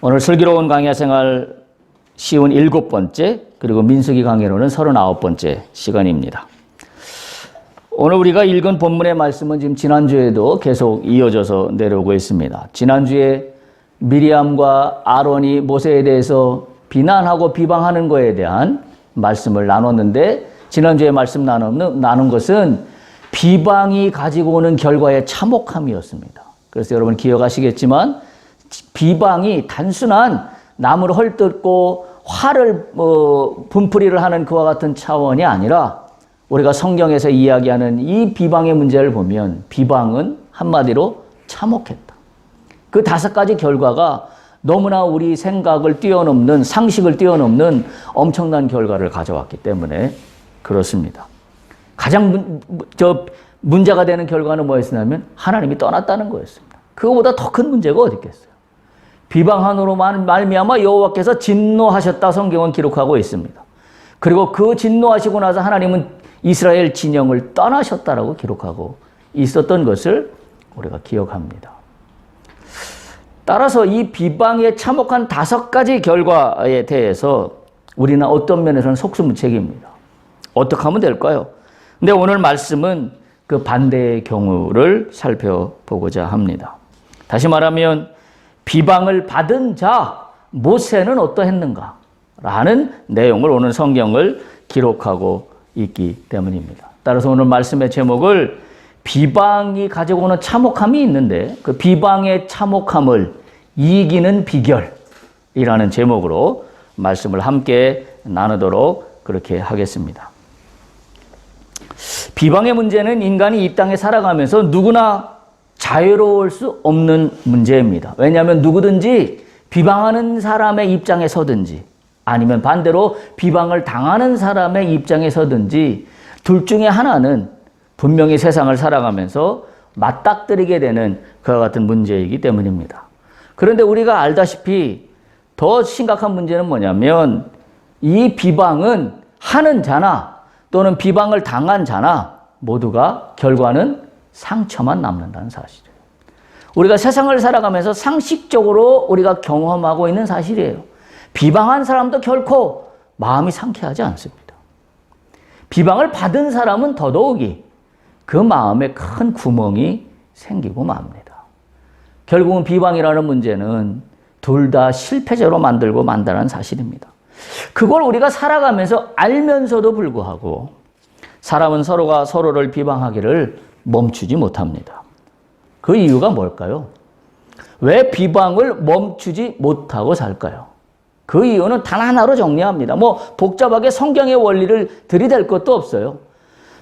오늘 슬기로운 강야 생활 쉬운 7번째, 그리고 민수기 강해로는 39번째 시간입니다. 오늘 우리가 읽은 본문의 말씀은 지금 지난주에도 계속 이어져서 내려오고 있습니다. 지난주에 미리암과 아론이 모세에 대해서 비난하고 비방하는 것에 대한 말씀을 나눴는데, 지난주에 말씀 나눈 것은 비방이 가지고 오는 결과의 참혹함이었습니다. 그래서 여러분 기억하시겠지만 비방이 단순한 나무를 헐뜯고 화를 분풀이를 하는 그와 같은 차원이 아니라, 우리가 성경에서 이야기하는 이 비방의 문제를 보면 비방은 한마디로 참혹했다. 그 5가지 결과가 너무나 우리 생각을 뛰어넘는, 상식을 뛰어넘는 엄청난 결과를 가져왔기 때문에 그렇습니다. 가장 문제가 되는 결과는 뭐였냐면 하나님이 떠났다는 거였습니다. 그거보다 더 큰 문제가 어디 있겠어요. 비방함으로 말미암아 여호와께서 진노하셨다, 성경은 기록하고 있습니다. 그리고 그 진노하시고 나서 하나님은 이스라엘 진영을 떠나셨다라고 기록하고 있었던 것을 우리가 기억합니다. 따라서 이 비방의 참혹한 5가지 결과에 대해서 우리는 어떤 면에서는 속수무책입니다. 어떻게 하면 될까요? 근데 오늘 말씀은 그 반대의 경우를 살펴보고자 합니다. 다시 말하면 비방을 받은 자 모세는 어떠했는가 라는 내용을 오늘 성경을 기록하고 있기 때문입니다. 따라서 오늘 말씀의 제목을 비방이 가지고 오는 참혹함이 있는데 그 비방의 참혹함을 이기는 비결이라는 제목으로 말씀을 함께 나누도록 그렇게 하겠습니다. 비방의 문제는 인간이 이 땅에 살아가면서 누구나 자유로울 수 없는 문제입니다. 왜냐하면 누구든지 비방하는 사람의 입장에 서든지 아니면 반대로 비방을 당하는 사람의 입장에 서든지 둘 중에 하나는 분명히 세상을 살아가면서 맞닥뜨리게 되는 그와 같은 문제이기 때문입니다. 그런데 우리가 알다시피 더 심각한 문제는 뭐냐면 이 비방은 하는 자나 또는 비방을 당한 자나 모두가 결과는 상처만 남는다는 사실이에요. 우리가 세상을 살아가면서 상식적으로 우리가 경험하고 있는 사실이에요. 비방한 사람도 결코 마음이 상쾌하지 않습니다. 비방을 받은 사람은 더더욱이 그 마음에 큰 구멍이 생기고 맙니다. 결국은 비방이라는 문제는 둘 다 실패자로 만들고 만다는 사실입니다. 그걸 우리가 살아가면서 알면서도 불구하고 사람은 서로가 서로를 비방하기를 멈추지 못합니다. 그 이유가 뭘까요? 왜 비방을 멈추지 못하고 살까요? 그 이유는 단 하나로 정리합니다. 복잡하게 성경의 원리를 들이댈 것도 없어요.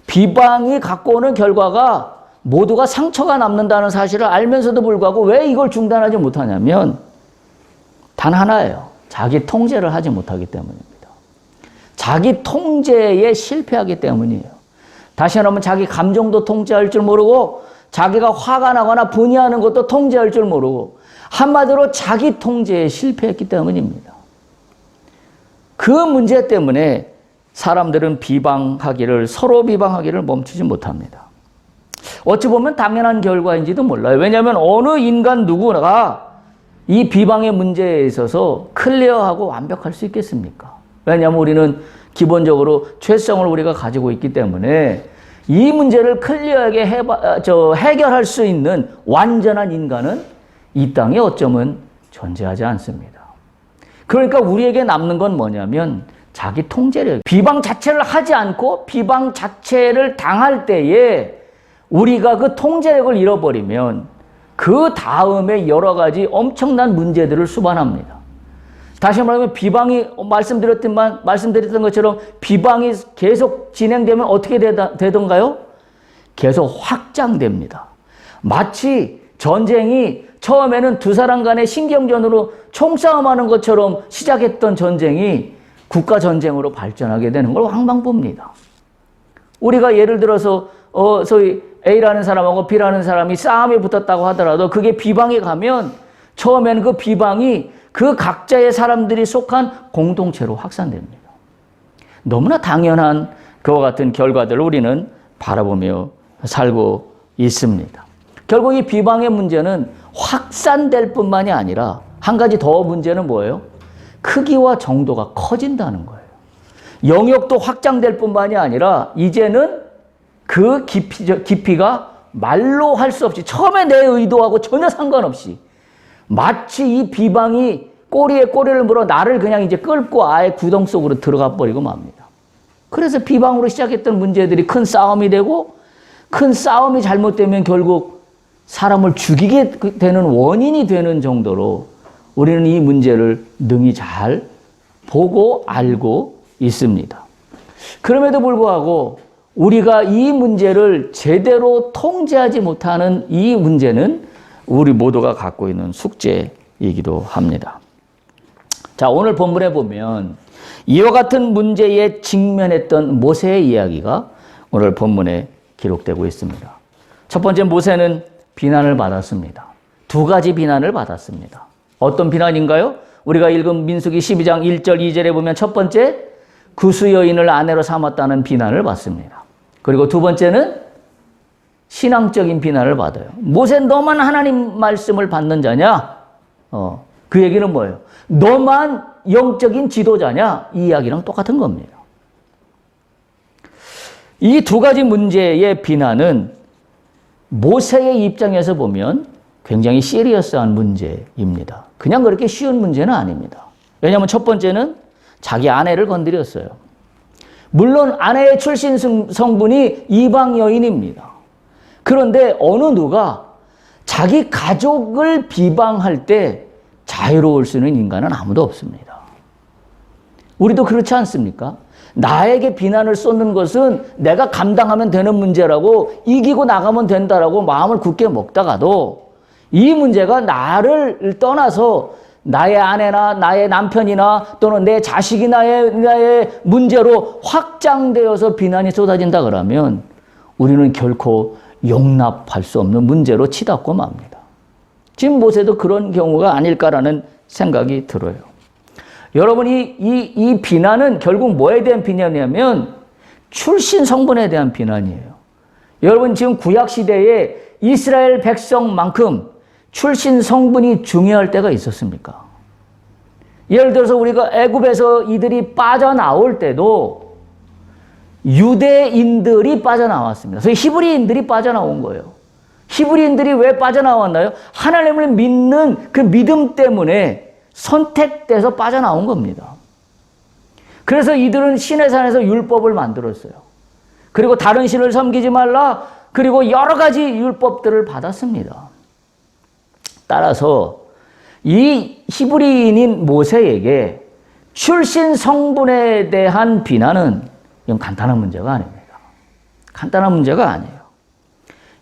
비방이 갖고 오는 결과가 모두가 상처가 남는다는 사실을 알면서도 불구하고 왜 이걸 중단하지 못하냐면 단 하나예요. 자기 통제를 하지 못하기 때문입니다. 자기 통제에 실패하기 때문이에요. 다시 말하면 자기 감정도 통제할 줄 모르고 자기가 화가 나거나 분해하는 것도 통제할 줄 모르고 한마디로 자기 통제에 실패했기 때문입니다. 그 문제 때문에 사람들은 서로 비방하기를 멈추지 못합니다. 어찌 보면 당연한 결과인지도 몰라요. 왜냐하면 어느 인간 누구나 이 비방의 문제에 있어서 클리어하고 완벽할 수 있겠습니까? 왜냐하면 우리는 기본적으로 죄성을 우리가 가지고 있기 때문에 이 문제를 클리어하게 해결할 수 있는 완전한 인간은 이 땅에 어쩌면 존재하지 않습니다. 그러니까 우리에게 남는 건 뭐냐면 자기 통제력. 비방 자체를 하지 않고 비방 자체를 당할 때에 우리가 그 통제력을 잃어버리면 그 다음에 여러 가지 엄청난 문제들을 수반합니다. 다시 말하면 비방이 말씀드렸던 것처럼 비방이 계속 진행되면 어떻게 되던가요? 계속 확장됩니다. 마치 전쟁이 처음에는 두 사람 간의 신경전으로 총싸움하는 것처럼 시작했던 전쟁이 국가전쟁으로 발전하게 되는 걸 황방 봅니다. 우리가 예를 들어서 소위 A라는 사람하고 B라는 사람이 싸움에 붙었다고 하더라도 그게 비방에 가면 처음에는 그 비방이 그 각자의 사람들이 속한 공동체로 확산됩니다. 너무나 당연한 그와 같은 결과들을 우리는 바라보며 살고 있습니다. 결국 이 비방의 문제는 확산될 뿐만이 아니라 한 가지 더 문제는 뭐예요? 크기와 정도가 커진다는 거예요. 영역도 확장될 뿐만이 아니라 이제는 그 깊이가 말로 할 수 없이 처음에 내 의도하고 전혀 상관없이 마치 이 비방이 꼬리에 꼬리를 물어 나를 그냥 이제 끌고 아예 구덩 속으로 들어가 버리고 맙니다. 그래서 비방으로 시작했던 문제들이 큰 싸움이 되고 큰 싸움이 잘못되면 결국 사람을 죽이게 되는 원인이 되는 정도로 우리는 이 문제를 능히 잘 보고 알고 있습니다. 그럼에도 불구하고 우리가 이 문제를 제대로 통제하지 못하는 이 문제는 우리 모두가 갖고 있는 숙제이기도 합니다. 자, 오늘 본문에 보면 이와 같은 문제에 직면했던 모세의 이야기가 오늘 본문에 기록되고 있습니다. 첫 번째, 모세는 비난을 받았습니다. 두 가지 비난을 받았습니다. 어떤 비난인가요? 우리가 읽은 민수기 12장 1절 2절에 보면 첫 번째, 구수 여인을 아내로 삼았다는 비난을 받습니다. 그리고 두 번째는 신앙적인 비난을 받아요. 모세, 너만 하나님 말씀을 받는 자냐? 그 얘기는 뭐예요? 너만 영적인 지도자냐? 이 이야기랑 똑같은 겁니다. 이 두 가지 문제의 비난은 모세의 입장에서 보면 굉장히 시리어스한 문제입니다. 그냥 그렇게 쉬운 문제는 아닙니다. 왜냐하면 첫 번째는 자기 아내를 건드렸어요. 물론 아내의 출신 성분이 이방 여인입니다. 그런데 어느 누가 자기 가족을 비방할 때 자유로울 수 있는 인간은 아무도 없습니다. 우리도 그렇지 않습니까? 나에게 비난을 쏟는 것은 내가 감당하면 되는 문제라고 이기고 나가면 된다라고 마음을 굳게 먹다가도 이 문제가 나를 떠나서 나의 아내나 나의 남편이나 또는 내 자식이 나의 문제로 확장되어서 비난이 쏟아진다 그러면 우리는 결코 용납할 수 없는 문제로 치닫고 맙니다. 지금 모세도 그런 경우가 아닐까라는 생각이 들어요. 여러분, 이 비난은 결국 뭐에 대한 비난이냐면 출신 성분에 대한 비난이에요. 여러분, 지금 구약시대에 이스라엘 백성만큼 출신 성분이 중요할 때가 있었습니까? 예를 들어서 우리가 애굽에서 이들이 빠져나올 때도 유대인들이 빠져나왔습니다. 그래서 히브리인들이 빠져나온 거예요. 히브리인들이 왜 빠져나왔나요? 하나님을 믿는 그 믿음 때문에 선택돼서 빠져나온 겁니다. 그래서 이들은 시내산에서 율법을 만들었어요. 그리고 다른 신을 섬기지 말라. 그리고 여러 가지 율법들을 받았습니다. 따라서 이 히브리인인 모세에게 출신 성분에 대한 비난은 이건 간단한 문제가 아닙니다. 간단한 문제가 아니에요.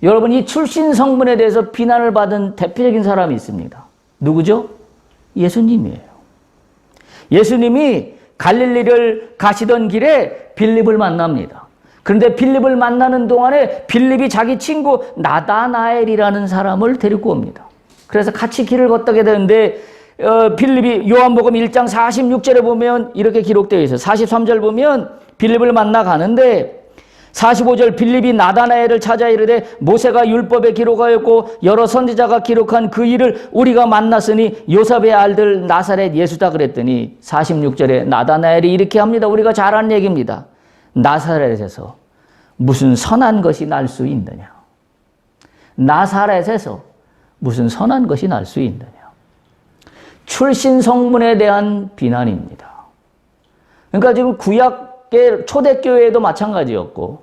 여러분, 이 출신 성분에 대해서 비난을 받은 대표적인 사람이 있습니다. 누구죠? 예수님이에요. 예수님이 갈릴리를 가시던 길에 빌립을 만납니다. 그런데 빌립을 만나는 동안에 빌립이 자기 친구 나다나엘이라는 사람을 데리고 옵니다. 그래서 같이 길을 걷게 되는데 빌립이 요한복음 1장 46절에 보면 이렇게 기록되어 있어요. 43절 보면 빌립을 만나 가는데 45절, 빌립이 나다나엘을 찾아 이르되 모세가 율법에 기록하였고 여러 선지자가 기록한 그 일을 우리가 만났으니 요셉의 아들 나사렛 예수다 그랬더니 46절에 나다나엘이 이렇게 합니다. 우리가 잘 아는 얘기입니다. 나사렛에서 무슨 선한 것이 날 수 있느냐? 나사렛에서 무슨 선한 것이 날 수 있느냐? 출신 성문에 대한 비난입니다. 그러니까 지금 구약의 초대교회도 마찬가지였고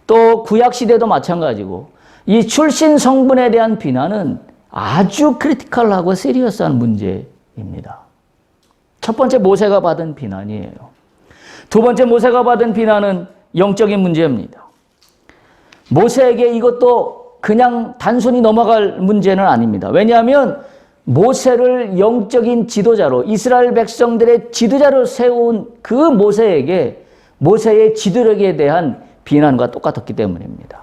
또 구약시대도 마찬가지고 이 출신 성분에 대한 비난은 아주 크리티컬하고 시리어스한 문제입니다. 첫 번째, 모세가 받은 비난이에요. 두 번째, 모세가 받은 비난은 영적인 문제입니다. 모세에게 이것도 그냥 단순히 넘어갈 문제는 아닙니다. 왜냐하면 모세를 영적인 지도자로, 이스라엘 백성들의 지도자로 세운 그 모세에게 모세의 지도력에 대한 비난과 똑같았기 때문입니다.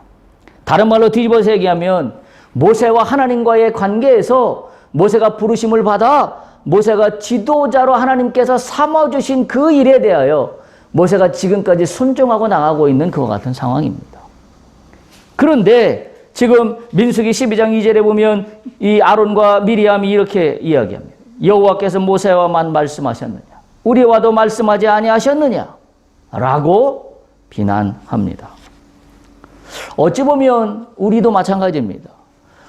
다른 말로 뒤집어서 얘기하면 모세와 하나님과의 관계에서 모세가 부르심을 받아 모세가 지도자로 하나님께서 삼아주신 그 일에 대하여 모세가 지금까지 순종하고 나가고 있는 그와 같은 상황입니다. 그런데 지금 민수기 12장 2절에 보면 이 아론과 미리암이 이렇게 이야기합니다. 여호와께서 모세와만 말씀하셨느냐? 우리와도 말씀하지 아니하셨느냐? 라고 비난합니다. 어찌 보면 우리도 마찬가지입니다.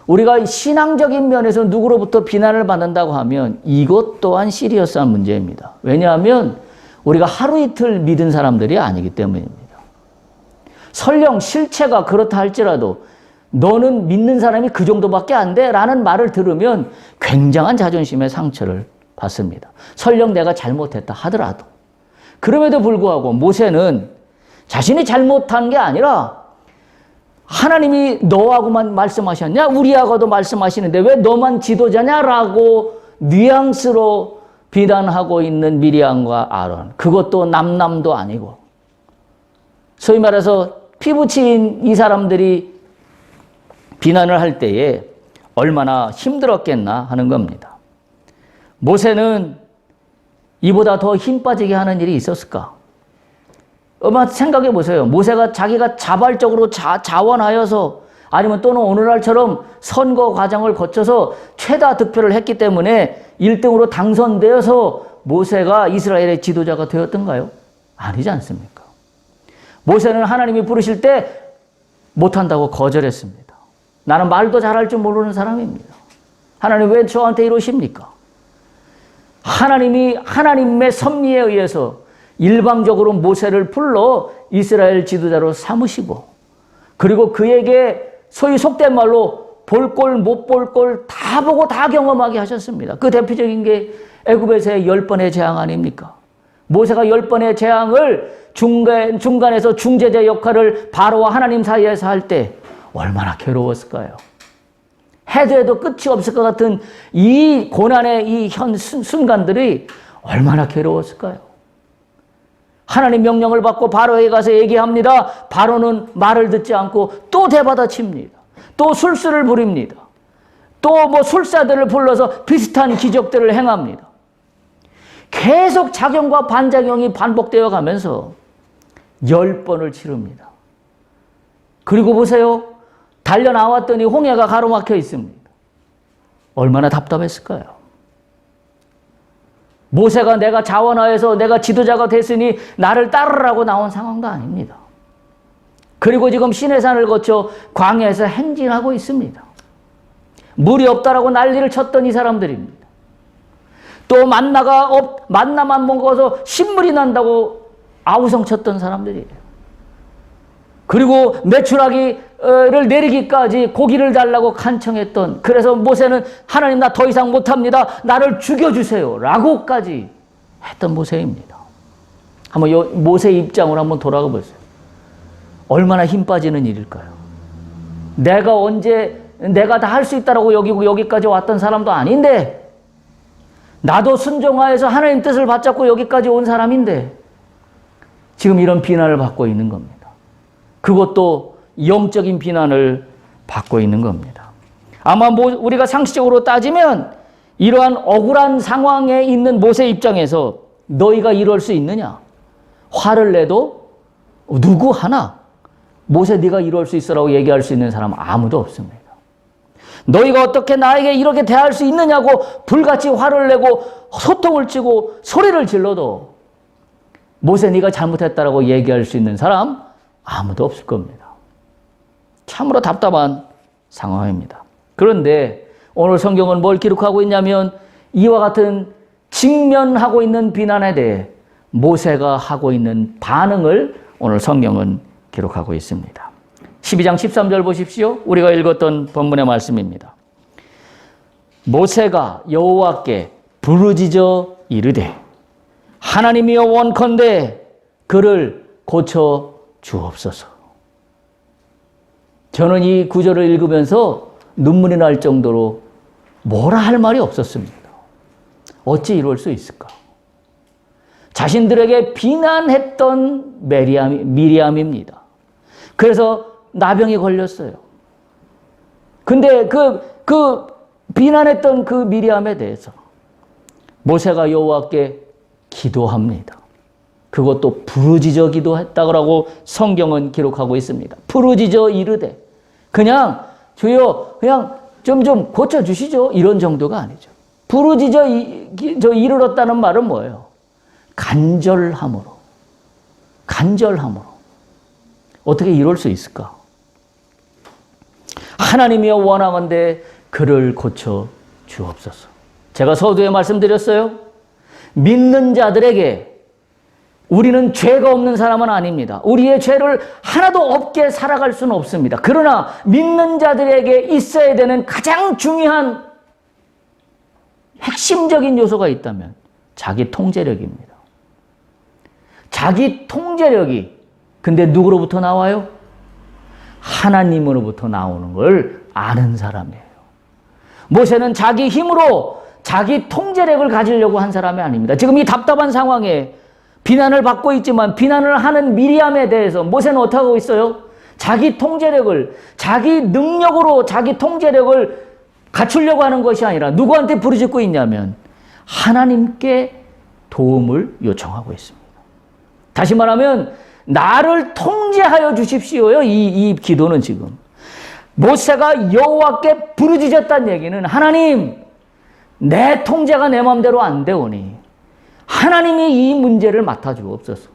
우리가 신앙적인 면에서 누구로부터 비난을 받는다고 하면 이것 또한 시리어스한 문제입니다. 왜냐하면 우리가 하루 이틀 믿은 사람들이 아니기 때문입니다. 설령 실체가 그렇다 할지라도 너는 믿는 사람이 그 정도밖에 안 돼 라는 말을 들으면 굉장한 자존심의 상처를 받습니다. 설령 내가 잘못했다 하더라도. 그럼에도 불구하고 모세는 자신이 잘못한 게 아니라 하나님이 너하고만 말씀하셨냐? 우리하고도 말씀하시는데 왜 너만 지도자냐라고 뉘앙스로 비난하고 있는 미리암과 아론. 그것도 남남도 아니고. 소위 말해서 피부치인 이 사람들이 비난을 할 때에 얼마나 힘들었겠나 하는 겁니다. 모세는 이보다 더 힘 빠지게 하는 일이 있었을까? 생각해 보세요. 모세가 자기가 자발적으로 자원하여서 아니면 또는 오늘날처럼 선거 과정을 거쳐서 최다 득표를 했기 때문에 1등으로 당선되어서 모세가 이스라엘의 지도자가 되었던가요? 아니지 않습니까? 모세는 하나님이 부르실 때 못한다고 거절했습니다. 나는 말도 잘할 줄 모르는 사람입니다. 하나님 왜 저한테 이러십니까? 하나님이 하나님의 섭리에 의해서 일방적으로 모세를 불러 이스라엘 지도자로 삼으시고 그리고 그에게 소위 속된 말로 볼 꼴 못 볼 꼴 다 보고 다 경험하게 하셨습니다. 그 대표적인 게 애굽에서의 10번의 재앙 아닙니까? 모세가 10번의 재앙을 중간에서 중재자 역할을 바로와 하나님 사이에서 할 때 얼마나 괴로웠을까요? 해도 끝이 없을 것 같은 이 고난의 이 순간들이 얼마나 괴로웠을까요? 하나님 명령을 받고 바로에게 가서 얘기합니다. 바로는 말을 듣지 않고 또 대받아칩니다. 또 술수를 부립니다. 또 뭐 술사들을 불러서 비슷한 기적들을 행합니다. 계속 작용과 반작용이 반복되어 가면서 10번을 치릅니다. 그리고 보세요. 달려나왔더니 홍해가 가로막혀 있습니다. 얼마나 답답했을까요? 모세가 내가 자원하여서 내가 지도자가 됐으니 나를 따르라고 나온 상황도 아닙니다. 그리고 지금 시내산을 거쳐 광야에서 행진하고 있습니다. 물이 없다라고 난리를 쳤던 이 사람들입니다. 또 만나만 먹어서 신물이 난다고 아우성쳤던 사람들이에요. 그리고 메추라기를 내리기까지 고기를 달라고 간청했던, 그래서 모세는 하나님 나 더 이상 못합니다. 나를 죽여주세요. 라고까지 했던 모세입니다. 한번 모세 입장으로 한번 돌아가 보세요. 얼마나 힘 빠지는 일일까요? 내가 다 할 수 있다라고 여기고 여기까지 왔던 사람도 아닌데, 나도 순종하여서 하나님 뜻을 받잡고 여기까지 온 사람인데 지금 이런 비난을 받고 있는 겁니다. 그것도 영적인 비난을 받고 있는 겁니다. 아마 우리가 상식적으로 따지면 이러한 억울한 상황에 있는 모세 입장에서 너희가 이럴 수 있느냐? 화를 내도 누구 하나 모세 네가 이럴 수 있어라고 얘기할 수 있는 사람 아무도 없습니다. 너희가 어떻게 나에게 이렇게 대할 수 있느냐고 불같이 화를 내고 소통을 치고 소리를 질러도 모세 네가 잘못했다라고 얘기할 수 있는 사람 아무도 없을 겁니다. 참으로 답답한 상황입니다. 그런데 오늘 성경은 뭘 기록하고 있냐면 이와 같은 직면하고 있는 비난에 대해 모세가 하고 있는 반응을 오늘 성경은 기록하고 있습니다. 12장 13절 보십시오. 우리가 읽었던 본문의 말씀입니다. 모세가 여호와께 부르짖어 이르되 하나님이여 원컨대 그를 고쳐 주옵소서. 저는 이 구절을 읽으면서 눈물이 날 정도로 뭐라 할 말이 없었습니다. 어찌 이럴 수 있을까? 자신들에게 비난했던 미리암입니다. 그래서 나병이 걸렸어요. 근데 그 비난했던 그 미리암에 대해서 모세가 여호와께 기도합니다. 그것도 부르짖어 기도했다고 성경은 기록하고 있습니다. 부르짖어 이르되 그냥 주여 그냥 좀 고쳐주시죠 이런 정도가 아니죠. 부르짖어 이르렀다는 말은 뭐예요? 간절함으로. 간절함으로. 어떻게 이럴 수 있을까? 하나님이여 원하건대 그를 고쳐 주옵소서. 제가 서두에 말씀드렸어요. 믿는 자들에게 우리는 죄가 없는 사람은 아닙니다. 우리의 죄를 하나도 없게 살아갈 수는 없습니다. 그러나 믿는 자들에게 있어야 되는 가장 중요한 핵심적인 요소가 있다면 자기 통제력입니다. 자기 통제력이 근데 누구로부터 나와요? 하나님으로부터 나오는 걸 아는 사람이에요. 모세는 자기 힘으로 자기 통제력을 가지려고 한 사람이 아닙니다. 지금 이 답답한 상황에 비난을 받고 있지만 비난을 하는 미리암에 대해서 모세는 어떻게 하고 있어요? 자기 통제력을, 자기 능력으로 자기 통제력을 갖추려고 하는 것이 아니라 누구한테 부르짖고 있냐면 하나님께 도움을 요청하고 있습니다. 다시 말하면 나를 통제하여 주십시오요. 이 기도는 지금 모세가 여호와께 부르짖었다는 얘기는 하나님, 내 통제가 내 마음대로 안 되오니 하나님이 이 문제를 맡아주옵소서.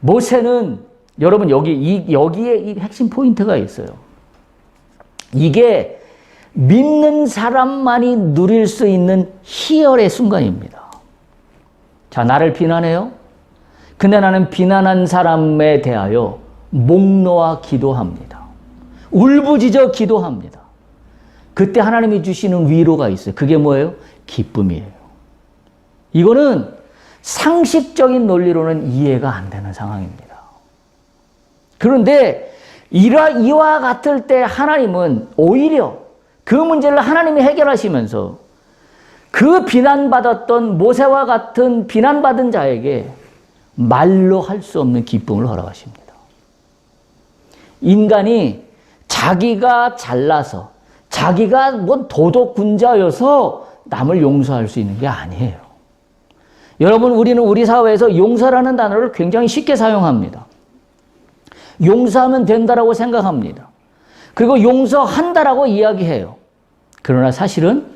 모세는 여러분 여기에 이 핵심 포인트가 있어요. 이게 믿는 사람만이 누릴 수 있는 희열의 순간입니다. 자, 나를 비난해요? 근데 나는 비난한 사람에 대하여 목 놓아 기도합니다. 울부짖어 기도합니다. 그때 하나님이 주시는 위로가 있어요. 그게 뭐예요? 기쁨이에요. 이거는 상식적인 논리로는 이해가 안 되는 상황입니다. 그런데 이와 같을 때 하나님은 오히려 그 문제를 하나님이 해결하시면서 그 비난받았던 모세와 같은 비난받은 자에게 말로 할 수 없는 기쁨을 허락하십니다. 인간이 자기가 잘나서 자기가 뭐 도덕군자여서 남을 용서할 수 있는 게 아니에요. 여러분, 우리는 우리 사회에서 용서라는 단어를 굉장히 쉽게 사용합니다. 용서하면 된다라고 생각합니다. 그리고 용서한다라고 이야기해요. 그러나 사실은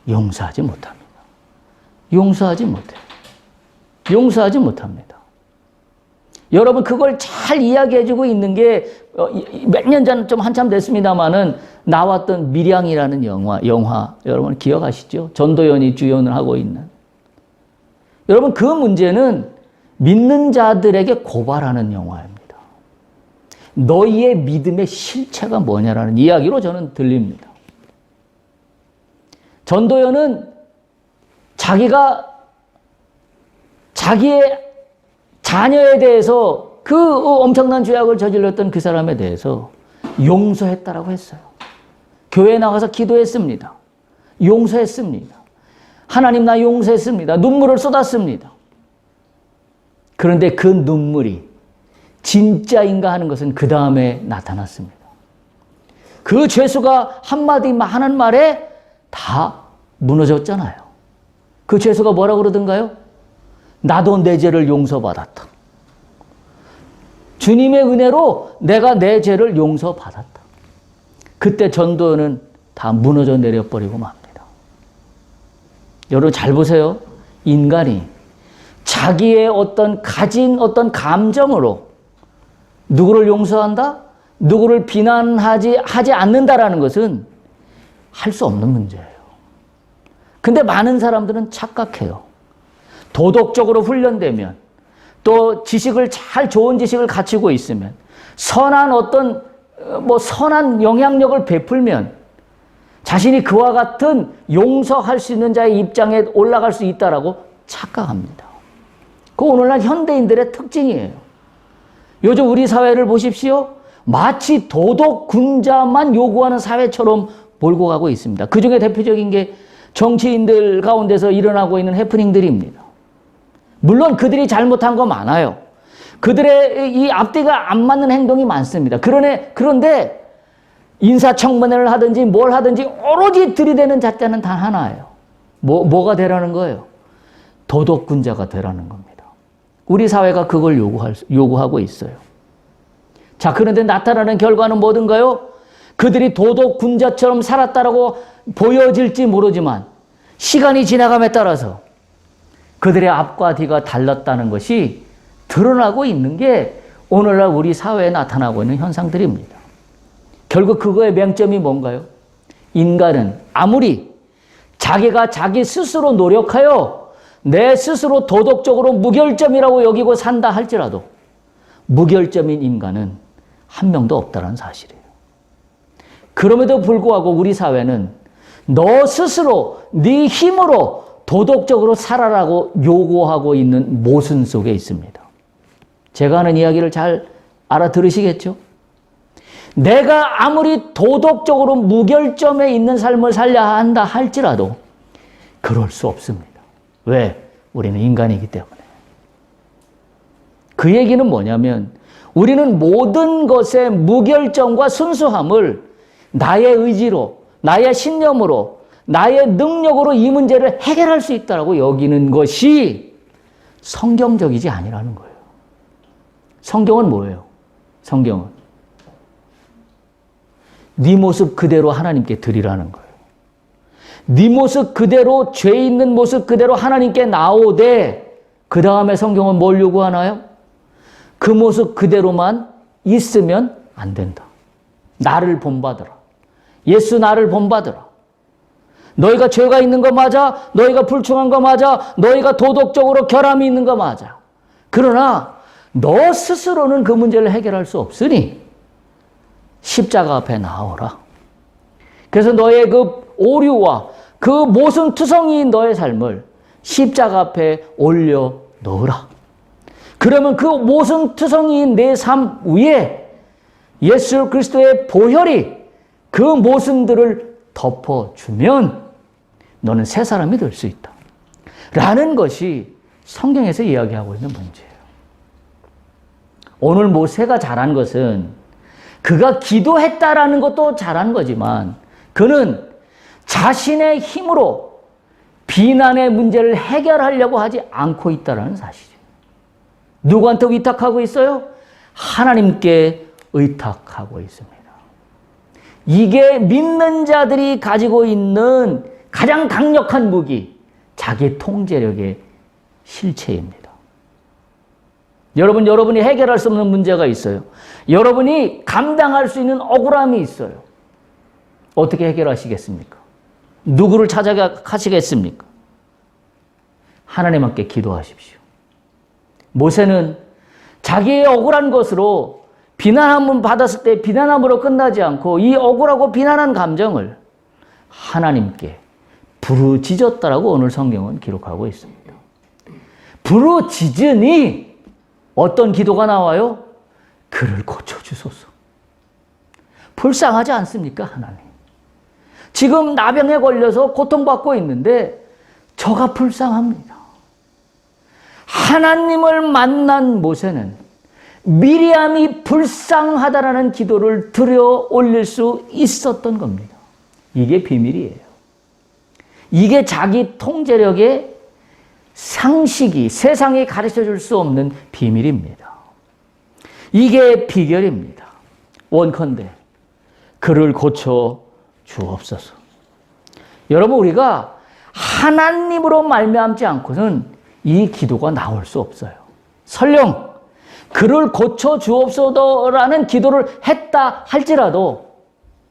용서하지 못합니다. 용서하지 못해요. 용서하지 못합니다. 여러분, 그걸 잘 이야기해주고 있는 게 몇 년 전 좀 한참 됐습니다만은 나왔던 밀양이라는 영화 여러분 기억하시죠? 전도연이 주연을 하고 있는. 여러분, 그 문제는 믿는 자들에게 고발하는 영화입니다. 너희의 믿음의 실체가 뭐냐라는 이야기로 저는 들립니다. 전도연은 자기가 자기의 자녀에 대해서 그 엄청난 죄악을 저질렀던 그 사람에 대해서 용서했다라고 했어요. 교회에 나가서 기도했습니다. 용서했습니다. 하나님, 나 용서했습니다. 눈물을 쏟았습니다. 그런데 그 눈물이 진짜인가 하는 것은 그 다음에 나타났습니다. 그 죄수가 한마디 하는 말에 다 무너졌잖아요. 그 죄수가 뭐라고 그러던가요? 나도 내 죄를 용서받았다. 주님의 은혜로 내가 내 죄를 용서받았다. 그때 전도는 다 무너져 내려버리고 맙니다. 여러분 잘 보세요. 인간이 자기의 가진 어떤 감정으로 누구를 용서한다? 누구를 비난하지 않는다라는 것은 할 수 없는 문제예요. 근데 많은 사람들은 착각해요. 도덕적으로 훈련되면 또 좋은 지식을 갖추고 있으면 선한 선한 영향력을 베풀면 자신이 그와 같은 용서할 수 있는 자의 입장에 올라갈 수 있다라고 착각합니다. 그 오늘날 현대인들의 특징이에요. 요즘 우리 사회를 보십시오. 마치 도덕군자만 요구하는 사회처럼 몰고 가고 있습니다. 그 중에 대표적인 게 정치인들 가운데서 일어나고 있는 해프닝들입니다. 물론 그들이 잘못한 거 많아요. 그들의 이 앞뒤가 안 맞는 행동이 많습니다. 그런데 인사청문회를 하든지 뭘 하든지 오로지 들이대는 잣대는 단 하나예요. 뭐가 되라는 거예요? 도덕군자가 되라는 겁니다. 우리 사회가 그걸 요구하고 있어요. 자, 그런데 나타나는 결과는 뭐든가요? 그들이 도덕 군자처럼 살았다라고 보여질지 모르지만 시간이 지나감에 따라서 그들의 앞과 뒤가 달랐다는 것이 드러나고 있는 게 오늘날 우리 사회에 나타나고 있는 현상들입니다. 결국 그거의 맹점이 뭔가요? 인간은 아무리 자기가 자기 스스로 노력하여 내 스스로 도덕적으로 무결점이라고 여기고 산다 할지라도 무결점인 인간은 한 명도 없다는 사실이에요. 그럼에도 불구하고 우리 사회는 너 스스로 네 힘으로 도덕적으로 살아라고 요구하고 있는 모순 속에 있습니다. 제가 하는 이야기를 잘 알아들으시겠죠? 내가 아무리 도덕적으로 무결점에 있는 삶을 살려야 한다 할지라도 그럴 수 없습니다. 왜? 우리는 인간이기 때문에. 그 얘기는 뭐냐면 우리는 모든 것의 무결점과 순수함을 나의 의지로, 나의 신념으로, 나의 능력으로 이 문제를 해결할 수 있다고 여기는 것이 성경적이지 아니라는 거예요. 성경은 뭐예요? 성경은 네 모습 그대로 하나님께 드리라는 거예요. 네 모습 그대로, 죄 있는 모습 그대로 하나님께 나오되 그 다음에 성경은 뭘 요구하나요? 그 모습 그대로만 있으면 안 된다. 나를 본받으라. 예수 나를 본받으라. 너희가 죄가 있는 거 맞아. 너희가 불충한 거 맞아. 너희가 도덕적으로 결함이 있는 거 맞아. 그러나 너 스스로는 그 문제를 해결할 수 없으니 십자가 앞에 나오라. 그래서 너의 그 오류와 그 모순투성이인 너의 삶을 십자가 앞에 올려 놓으라. 그러면 그 모순투성이인 내 삶 위에 예수 그리스도의 보혈이 그 모순들을 덮어주면 너는 새 사람이 될 수 있다. 라는 것이 성경에서 이야기하고 있는 문제예요. 오늘 모세가 잘한 것은 그가 기도했다라는 것도 잘한 거지만 그는 자신의 힘으로 비난의 문제를 해결하려고 하지 않고 있다는 사실이에요. 누구한테 의탁하고 있어요? 하나님께 의탁하고 있습니다. 이게 믿는 자들이 가지고 있는 가장 강력한 무기, 자기 통제력의 실체입니다. 여러분이 해결할 수 없는 문제가 있어요. 여러분이 감당할 수 있는 억울함이 있어요. 어떻게 해결하시겠습니까? 누구를 찾아가시겠습니까? 하나님께 기도하십시오. 모세는 자기의 억울한 것으로 비난함을 받았을 때 비난함으로 끝나지 않고 이 억울하고 비난한 감정을 하나님께 부르짖었다라고 오늘 성경은 기록하고 있습니다. 부르짖으니 어떤 기도가 나와요? 그를 고쳐주소서. 불쌍하지 않습니까, 하나님? 지금 나병에 걸려서 고통받고 있는데 저가 불쌍합니다. 하나님을 만난 모세는 미리암이 불쌍하다라는 기도를 들여 올릴 수 있었던 겁니다. 이게 비밀이에요. 이게 자기 통제력의 상식이 세상에 가르쳐 줄 수 없는 비밀입니다. 이게 비결입니다. 원컨대 그를 고쳐 주옵소서. 여러분, 우리가 하나님으로 말미암지 않고는 이 기도가 나올 수 없어요. 설령 그를 고쳐 주옵소서라는 기도를 했다 할지라도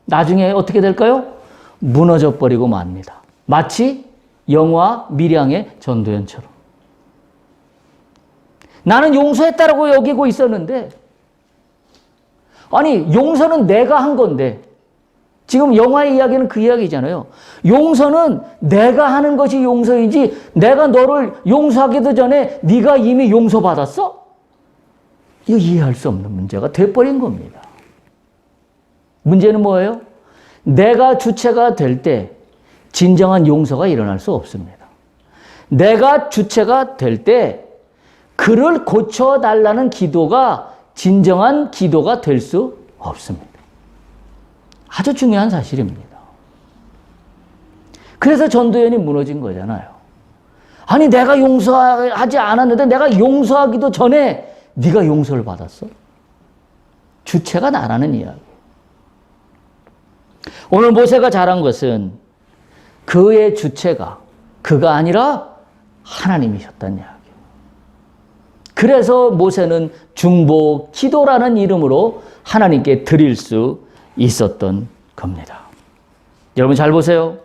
나중에 어떻게 될까요? 무너져 버리고 맙니다. 마치 영화 밀양의 전도연처럼. 나는 용서했다라고 여기고 있었는데, 아니 용서는 내가 한 건데, 지금 영화의 이야기는 그 이야기잖아요. 용서는 내가 하는 것이 용서이지 내가 너를 용서하기도 전에 네가 이미 용서받았어? 이거 이해할 수 없는 문제가 돼버린 겁니다. 문제는 뭐예요? 내가 주체가 될 때 진정한 용서가 일어날 수 없습니다. 내가 주체가 될 때 그를 고쳐달라는 기도가 진정한 기도가 될 수 없습니다. 아주 중요한 사실입니다. 그래서 전도연이 무너진 거잖아요. 아니 내가 용서하지 않았는데 내가 용서하기도 전에 네가 용서를 받았어? 주체가 나라는 이야기. 오늘 모세가 잘한 것은 그의 주체가 그가 아니라 하나님이셨다는 이야기예요. 그래서 모세는 중보 기도라는 이름으로 하나님께 드릴 수 있었던 겁니다. 여러분 잘 보세요.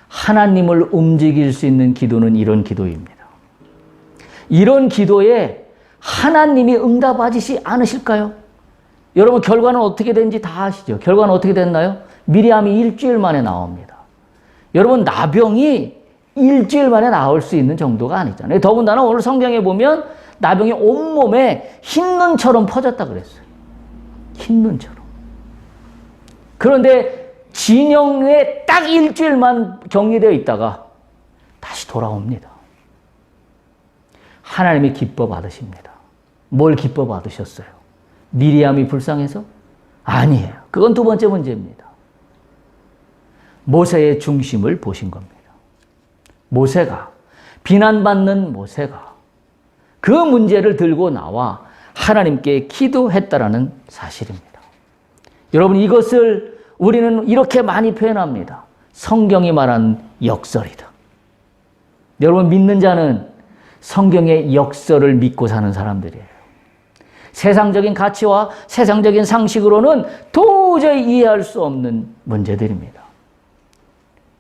하나님을 움직일 수 있는 기도는 이런 기도입니다. 이런 기도에 하나님이 응답하지 않으실까요? 여러분 결과는 어떻게 된지 다 아시죠? 결과는 어떻게 됐나요? 미리암이 일주일 만에 나옵니다. 여러분 나병이 일주일 만에 나올 수 있는 정도가 아니잖아요. 더군다나 오늘 성경에 보면 나병이 온몸에 흰 눈처럼 퍼졌다 그랬어요. 흰 눈처럼. 그런데 진영에 딱 일주일만 격리되어 있다가 다시 돌아옵니다. 하나님이 기뻐 받으십니다. 뭘 기뻐 받으셨어요? 미리암이 불쌍해서? 아니에요. 그건 두 번째 문제입니다. 모세의 중심을 보신 겁니다. 모세가, 비난받는 모세가 그 문제를 들고 나와 하나님께 기도했다라는 사실입니다. 여러분 이것을 우리는 이렇게 많이 표현합니다. 성경이 말한 역설이다. 여러분 믿는 자는 성경의 역설을 믿고 사는 사람들이에요. 세상적인 가치와 세상적인 상식으로는 도저히 이해할 수 없는 문제들입니다.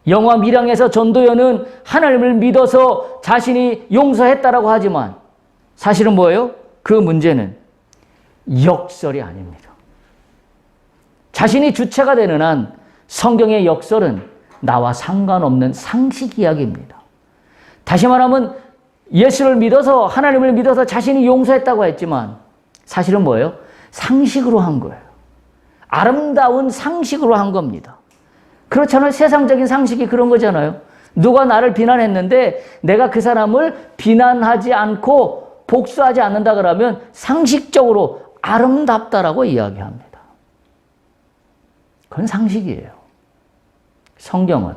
영화 밀양에서 전도연은 하나님을 믿어서 자신이 용서했다라고 하지만 사실은 뭐예요? 그 문제는 역설이 아닙니다. 자신이 주체가 되는 한 성경의 역설은 나와 상관없는 상식 이야기입니다. 다시 말하면 예수를 믿어서 하나님을 믿어서 자신이 용서했다고 했지만 사실은 뭐예요? 상식으로 한 거예요. 아름다운 상식으로 한 겁니다. 그렇잖아요. 세상적인 상식이 그런 거잖아요. 누가 나를 비난했는데 내가 그 사람을 비난하지 않고 복수하지 않는다 그러면 상식적으로 아름답다라고 이야기합니다. 그건 상식이에요. 성경은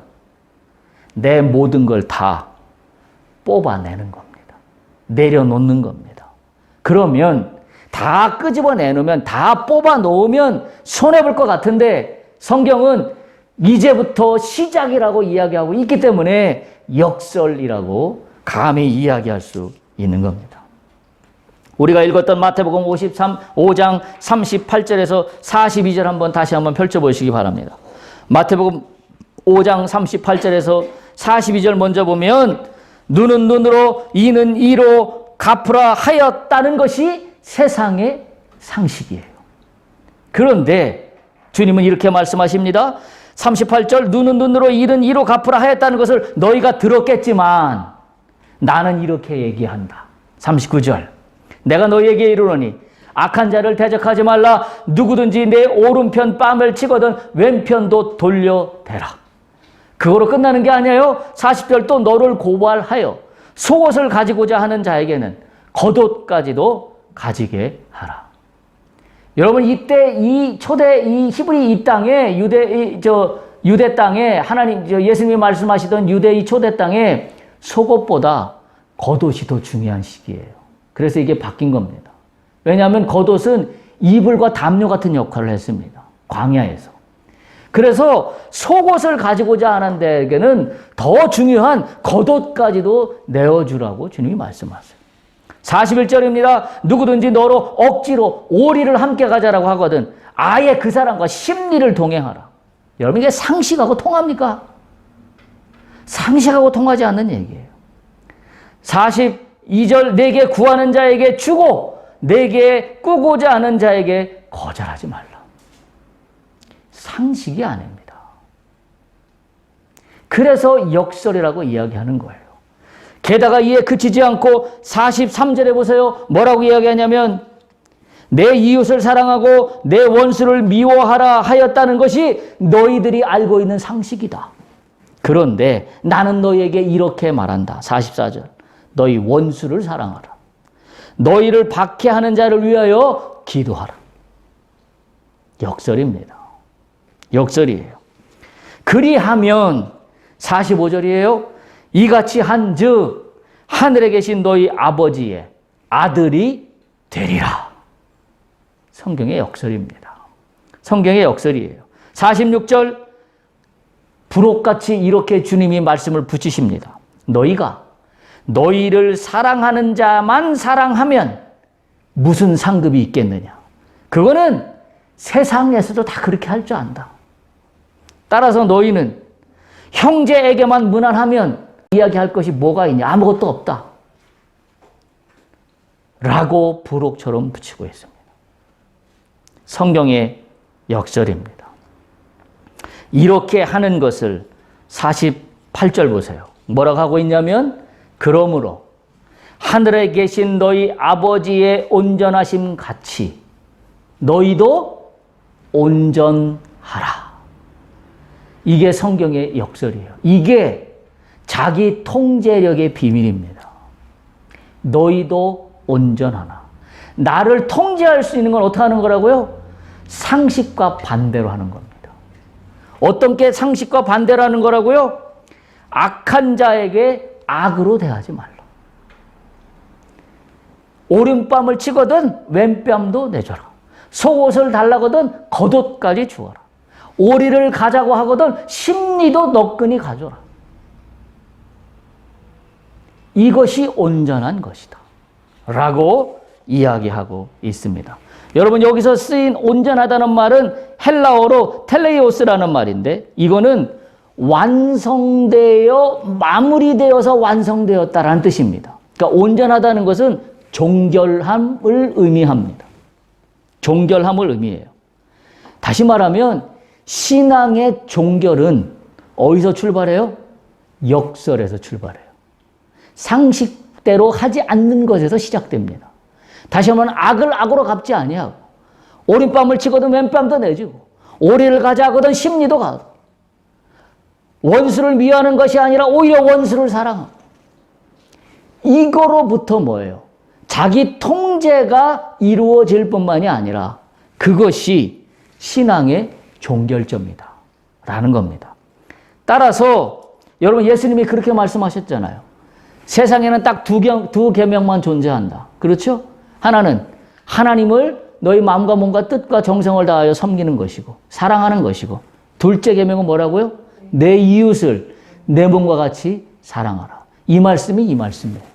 내 모든 걸 다 뽑아내는 겁니다. 내려놓는 겁니다. 그러면 다 끄집어내놓으면 다 뽑아놓으면 손해볼 것 같은데 성경은 이제부터 시작이라고 이야기하고 있기 때문에 역설이라고 감히 이야기할 수 있는 겁니다. 우리가 읽었던 마태복음 5장 38절에서 42절 한번 다시 한번 펼쳐보시기 바랍니다. 마태복음 5장 38절에서 42절 먼저 보면 눈은 눈으로 이는 이로 갚으라 하였다는 것이 세상의 상식이에요. 그런데 주님은 이렇게 말씀하십니다. 38절 눈은 눈으로 이는 이로 갚으라 하였다는 것을 너희가 들었겠지만 나는 이렇게 얘기한다. 39절 내가 너희에게 이르노니 악한 자를 대적하지 말라. 누구든지 내 오른편 뺨을 치거든 왼편도 돌려대라. 그거로 끝나는 게 아니에요. 40절 또 너를 고발하여 속옷을 가지고자 하는 자에게는 겉옷까지도 가지게 하라. 여러분 이때 이 초대 이 히브리 이 땅에 유대 땅에 하나님 예수님이 말씀하시던 유대 이 초대 땅에 속옷보다 겉옷이 더 중요한 시기예요. 그래서 이게 바뀐 겁니다. 왜냐하면 겉옷은 이불과 담요 같은 역할을 했습니다. 광야에서. 그래서 속옷을 가지고자 하는 데에게는 더 중요한 겉옷까지도 내어주라고 주님이 말씀하세요. 41절입니다. 누구든지 너로 억지로 오리를 함께 가자라고 하거든 아예 그 사람과 심리를 동행하라. 여러분 이게 상식하고 통합니까? 상식하고 통하지 않는 얘기예요. 42절 내게 구하는 자에게 주고 내게 꾸고자 하는 자에게 거절하지 말라. 상식이 아닙니다. 그래서 역설이라고 이야기하는 거예요. 게다가 이에 그치지 않고 43절에 보세요. 뭐라고 이야기하냐면 내 이웃을 사랑하고 내 원수를 미워하라 하였다는 것이 너희들이 알고 있는 상식이다. 그런데 나는 너희에게 이렇게 말한다. 44절 너희 원수를 사랑하라. 너희를 박해하는 자를 위하여 기도하라. 역설입니다. 역설이에요. 그리하면 45절이에요. 이같이 한즉 하늘에 계신 너희 아버지의 아들이 되리라. 성경의 역설입니다. 성경의 역설이에요. 46절 부록같이 이렇게 주님이 말씀을 붙이십니다. 너희가 너희를 사랑하는 자만 사랑하면 무슨 상급이 있겠느냐. 그거는 세상에서도 다 그렇게 할 줄 안다. 따라서 너희는 형제에게만 무난하면 이야기할 것이 뭐가 있냐. 아무것도 없다. 라고 부록처럼 붙이고 있습니다. 성경의 역설입니다. 이렇게 하는 것을 48절 보세요. 뭐라고 하고 있냐면 그러므로 하늘에 계신 너희 아버지의 온전하심 같이 너희도 온전하라. 이게 성경의 역설이에요. 이게 자기 통제력의 비밀입니다. 너희도 온전하나. 나를 통제할 수 있는 건 어떻게 하는 거라고요? 상식과 반대로 하는 겁니다. 어떤 게 상식과 반대로 하는 거라고요? 악한 자에게 악으로 대하지 말라. 오른뺨을 치거든 왼뺨도 내줘라. 속옷을 달라거든 겉옷까지 주어라. 오리를 가자고 하거든 심리도 너끈히 가져라. 이것이 온전한 것이다. 라고 이야기하고 있습니다. 여러분 여기서 쓰인 온전하다는 말은 헬라어로 텔레이오스라는 말인데 이거는 완성되어 마무리되어서 완성되었다라는 뜻입니다. 그러니까 온전하다는 것은 종결함을 의미합니다. 종결함을 의미해요. 다시 말하면 신앙의 종결은 어디서 출발해요? 역설에서 출발해요. 상식대로 하지 않는 것에서 시작됩니다. 다시 한번 악을 악으로 갚지 아니하고 오른뺨을 치거든 왼뺨도 내주고 오리를 가자 하거든 심리도 가고 원수를 미워하는 것이 아니라 오히려 원수를 사랑하고 이거로부터 뭐예요? 자기 통제가 이루어질 뿐만이 아니라 그것이 신앙의 종결점이다 라는 겁니다. 따라서 여러분 예수님이 그렇게 말씀하셨잖아요. 세상에는 딱 두 계명만 존재한다. 그렇죠? 하나는 하나님을 너희 마음과 몸과 뜻과 정성을 다하여 섬기는 것이고 사랑하는 것이고 둘째 계명은 뭐라고요? 내 이웃을 내 몸과 같이 사랑하라. 이 말씀이에요.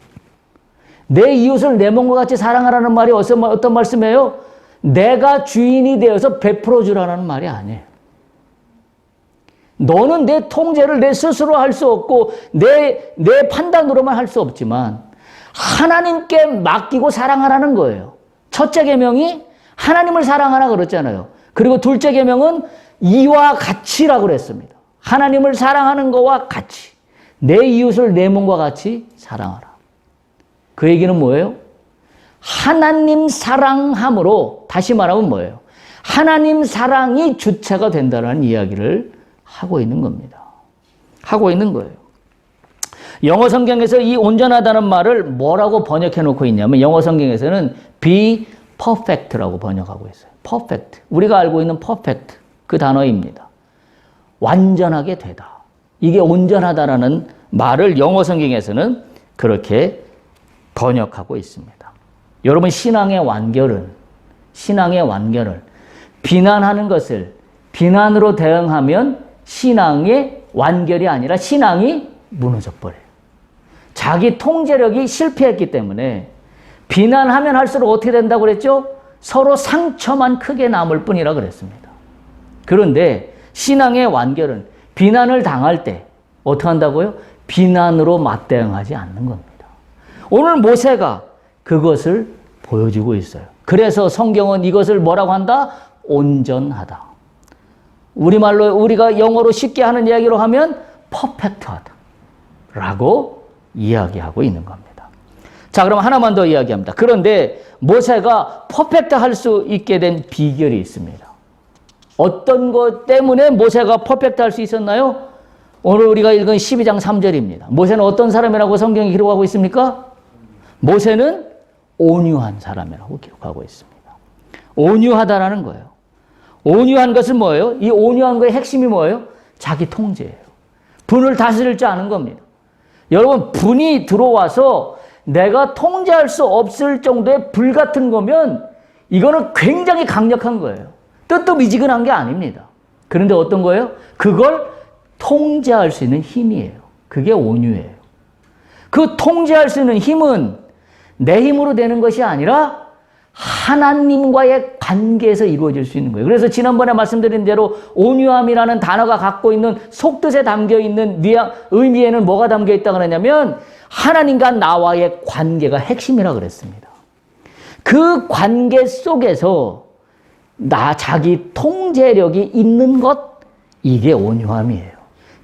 내 이웃을 내 몸과 같이 사랑하라는 말이 어떤 말씀이에요? 내가 주인이 되어서 베풀어 주라는 말이 아니에요. 너는 내 통제를 내 스스로 할 수 없고 내 판단으로만 할 수 없지만 하나님께 맡기고 사랑하라는 거예요. 첫째 계명이 하나님을 사랑하라 그랬잖아요. 그리고 둘째 계명은 이와 같이라고 그랬습니다. 하나님을 사랑하는 것과 같이 내 이웃을 내 몸과 같이 사랑하라. 그 얘기는 뭐예요? 하나님 사랑함으로 다시 말하면 뭐예요? 하나님 사랑이 주체가 된다는 이야기를 하고 있는 겁니다. 하고 있는 거예요. 영어 성경에서 이 온전하다는 말을 뭐라고 번역해 놓고 있냐면 영어 성경에서는 be perfect라고 번역하고 있어요. perfect. 우리가 알고 있는 perfect 그 단어입니다. 완전하게 되다. 이게 온전하다라는 말을 영어 성경에서는 그렇게 번역하고 있습니다. 여러분 신앙의 완결을 비난하는 것을 비난으로 대응하면 신앙의 완결이 아니라 신앙이 무너져 버려요. 자기 통제력이 실패했기 때문에 비난하면 할수록 어떻게 된다고 그랬죠? 서로 상처만 크게 남을 뿐이라 그랬습니다. 그런데 신앙의 완결은 비난을 당할 때 어떻게 한다고요? 비난으로 맞대응하지 않는 겁니다. 오늘 모세가 그것을 보여주고 있어요. 그래서 성경은 이것을 뭐라고 한다? 온전하다. 우리말로 우리가 영어로 쉽게 하는 이야기로 하면 퍼펙트하다 라고 이야기하고 있는 겁니다. 자, 그럼 하나만 더 이야기합니다. 그런데 모세가 퍼펙트할 수 있게 된 비결이 있습니다. 어떤 것 때문에 모세가 퍼펙트할 수 있었나요? 오늘 우리가 읽은 12장 3절입니다. 모세는 어떤 사람이라고 성경이 기록하고 있습니까? 모세는 온유한 사람이라고 기록하고 있습니다. 온유하다라는 거예요. 온유한 것은 뭐예요? 이 온유한 거의 핵심이 뭐예요? 자기 통제예요. 분을 다스릴 줄 아는 겁니다. 여러분, 분이 들어와서 내가 통제할 수 없을 정도의 불 같은 거면 이거는 굉장히 강력한 거예요. 뜻도 미지근한 게 아닙니다. 그런데 어떤 거예요? 그걸 통제할 수 있는 힘이에요. 그게 온유예요. 그 통제할 수 있는 힘은 내 힘으로 되는 것이 아니라 하나님과의 관계에서 이루어질 수 있는 거예요. 그래서 지난번에 말씀드린 대로 온유함이라는 단어가 갖고 있는 속뜻에 담겨 있는 의미에는 뭐가 담겨 있다고 그러냐면 하나님과 나와의 관계가 핵심이라고 그랬습니다. 그 관계 속에서 자기 통제력이 있는 것, 이게 온유함이에요.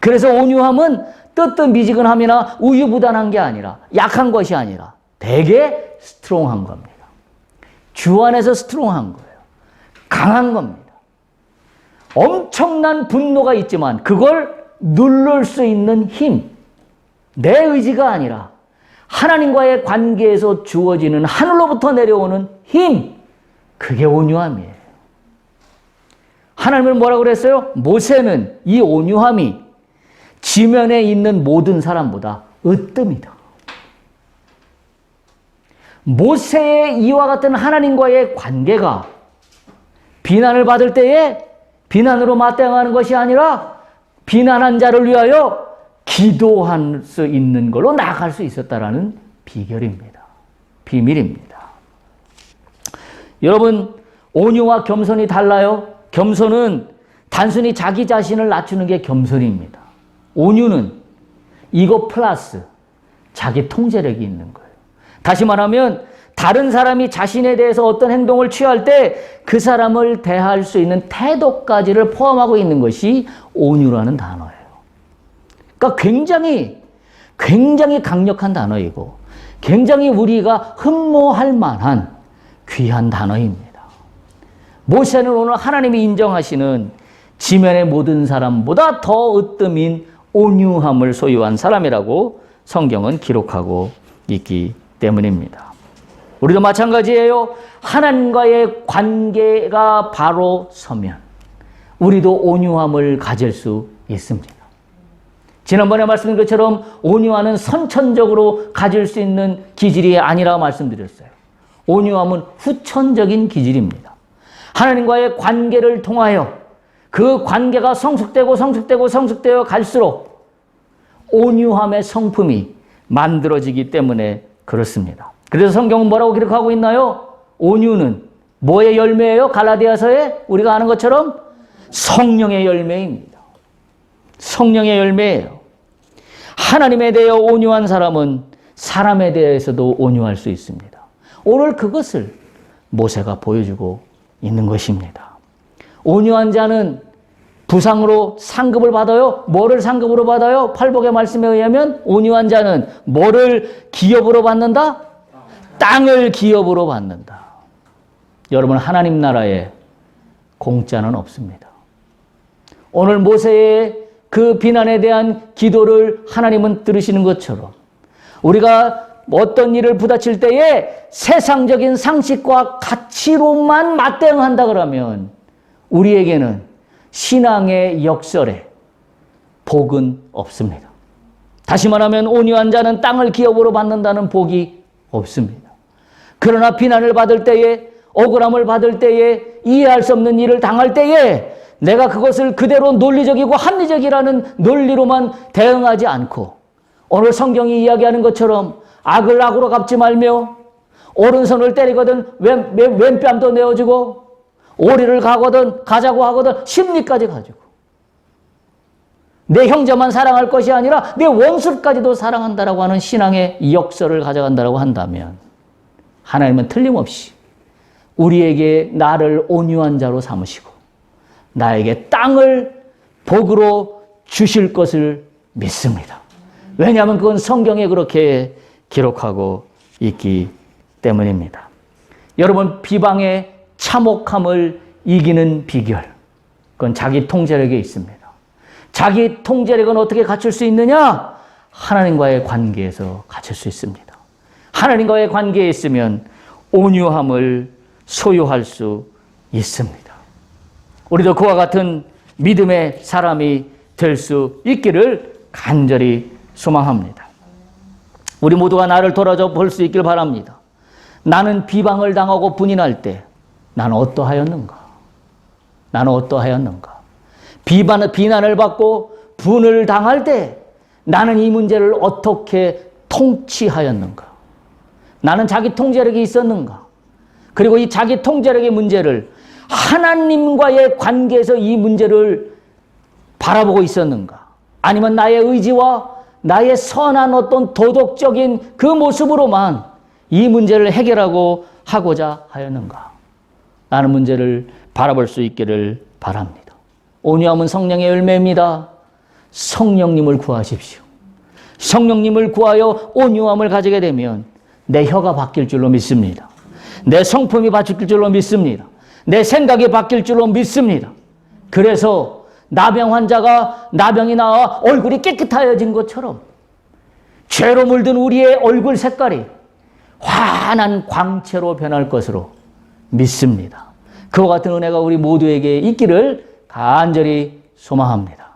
그래서 온유함은 뜨뜻미지근함이나 우유부단한 게 아니라, 약한 것이 아니라 되게 스트롱한 겁니다. 주 안에서 스트롱한 거예요. 강한 겁니다. 엄청난 분노가 있지만 그걸 누를 수 있는 힘, 내 의지가 아니라 하나님과의 관계에서 주어지는 하늘로부터 내려오는 힘, 그게 온유함이에요. 하나님은 뭐라고 그랬어요? 모세는 이 온유함이 지면에 있는 모든 사람보다 으뜸이다. 모세의 이와 같은 하나님과의 관계가 비난을 받을 때에 비난으로 맞대응하는 것이 아니라 비난한 자를 위하여 기도할 수 있는 걸로 나아갈 수 있었다라는 비결입니다. 비밀입니다. 여러분, 온유와 겸손이 달라요. 겸손은 단순히 자기 자신을 낮추는 게 겸손입니다. 온유는 이거 플러스 자기 통제력이 있는 거예요. 다시 말하면 다른 사람이 자신에 대해서 어떤 행동을 취할 때 그 사람을 대할 수 있는 태도까지를 포함하고 있는 것이 온유라는 단어예요. 그러니까 굉장히 강력한 단어이고 굉장히 우리가 흠모할 만한 귀한 단어입니다. 모세는 오늘 하나님이 인정하시는 지면의 모든 사람보다 더 으뜸인 온유함을 소유한 사람이라고 성경은 기록하고 있기 때문입니다. 우리도 마찬가지예요. 하나님과의 관계가 바로 서면 우리도 온유함을 가질 수 있습니다. 지난번에 말씀드린 것처럼 온유함은 선천적으로 가질 수 있는 기질이 아니라고 말씀드렸어요. 온유함은 후천적인 기질입니다. 하나님과의 관계를 통하여 그 관계가 성숙되어 갈수록 온유함의 성품이 만들어지기 때문에 그렇습니다. 그래서 성경은 뭐라고 기록하고 있나요? 온유는 뭐의 열매예요? 갈라디아서에 우리가 아는 것처럼 성령의 열매입니다. 성령의 열매예요. 하나님에 대해 온유한 사람은 사람에 대해서도 온유할 수 있습니다. 오늘 그것을 모세가 보여주고 있는 것입니다. 온유한 자는 부상으로 상급을 받아요. 뭐를 상급으로 받아요? 팔복의 말씀에 의하면 온유한 자는 뭐를 기업으로 받는다? 땅을 기업으로 받는다. 여러분, 하나님 나라에 공짜는 없습니다. 오늘 모세의 그 비난에 대한 기도를 하나님은 들으시는 것처럼 우리가 어떤 일을 부딪힐 때에 세상적인 상식과 가치로만 맞대응한다 그러면 우리에게는 신앙의 역설에 복은 없습니다. 다시 말하면 온유한 자는 땅을 기업으로 받는다는 복이 없습니다. 그러나 비난을 받을 때에, 억울함을 받을 때에, 이해할 수 없는 일을 당할 때에 내가 그것을 그대로 논리적이고 합리적이라는 논리로만 대응하지 않고 오늘 성경이 이야기하는 것처럼 악을 악으로 갚지 말며 오른손을 때리거든 왼뺨도 내어주고 오리를 가자고 하거든 심리까지 가지고 내 형제만 사랑할 것이 아니라 내 원수까지도 사랑한다라고 하는 신앙의 역설을 가져간다라고 한다면 하나님은 틀림없이 우리에게 나를 온유한 자로 삼으시고 나에게 땅을 복으로 주실 것을 믿습니다. 왜냐하면 그건 성경에 그렇게 기록하고 있기 때문입니다. 여러분, 비방의 참혹함을 이기는 비결, 그건 자기 통제력에 있습니다. 자기 통제력은 어떻게 갖출 수 있느냐? 하나님과의 관계에서 갖출 수 있습니다. 하나님과의 관계에 있으면 온유함을 소유할 수 있습니다. 우리도 그와 같은 믿음의 사람이 될 수 있기를 간절히 소망합니다. 우리 모두가 나를 돌아줘 볼 수 있길 바랍니다. 나는 비방을 당하고 분인할 때 나는 어떠하였는가? 나는 어떠하였는가? 비난을 받고 분을 당할 때 나는 이 문제를 어떻게 통치하였는가? 나는 자기 통제력이 있었는가? 그리고 이 자기 통제력의 문제를 하나님과의 관계에서 이 문제를 바라보고 있었는가? 아니면 나의 의지와 나의 선한 어떤 도덕적인 그 모습으로만 이 문제를 해결하고 하고자 하였는가? 라는 문제를 바라볼 수 있기를 바랍니다. 온유함은 성령의 열매입니다. 성령님을 구하십시오. 성령님을 구하여 온유함을 가지게 되면 내 혀가 바뀔 줄로 믿습니다. 내 성품이 바뀔 줄로 믿습니다. 내 생각이 바뀔 줄로 믿습니다. 그래서 나병 환자가 나병이 나와 얼굴이 깨끗해진 것처럼 죄로 물든 우리의 얼굴 색깔이 환한 광채로 변할 것으로 믿습니다. 그와 같은 은혜가 우리 모두에게 있기를 간절히 소망합니다.